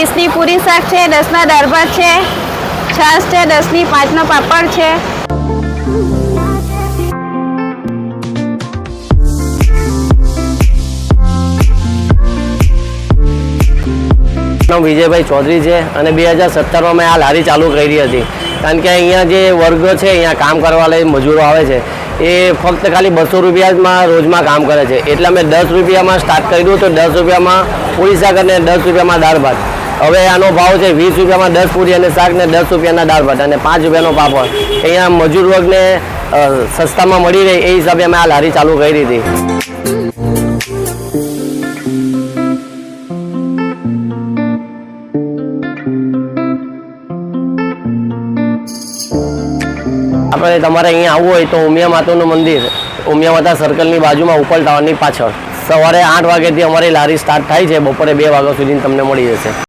20ની પૂરી શાક છે, 10ના દાળ ભાત છે, છાશ છે, 10ની 5નો પાપડ છે। વિજયભાઈ ચૌધરી છે અને 2017માં મેં આ લારી ચાલુ કરી હતી, કારણ કે અહીંયા જે વર્ગ છે, અહીંયા કામ કરવા વાળા મજૂરો આવે છે એ ફક્ત ખાલી 200 રૂપિયામાં રોજમાં કામ કરે છે, એટલે અમે 10 રૂપિયામાં સ્ટાર્ટ કર્યું તો 10 રૂપિયામાં પૂરી શાક અને 10 રૂપિયામાં દાળ ભાત। હવે આનો ભાવ છે 20 રૂપિયામાં 10 પૂરી અને શાક ને 10 રૂપિયાના દાળ ભાત અને 5 રૂપિયાનો પાપડ। અહીંયા મજૂર વર્ગને સસ્તામાં મળી રહે એ હિસાબે અમે આ લારી ચાલુ કરી હતી। આપણે તમારે અહીંયા આવવું હોય તો ઉમિયા માતાનું મંદિર, ઉમિયા માતા સર્કલની બાજુમાં ઉપર ટાવરની પાછળ સવારે 8 વાગ્યાથી અમારી લારી સ્ટાર્ટ થાય છે, બપોરે 2 વાગ્યા સુધી તમને મળી જશે।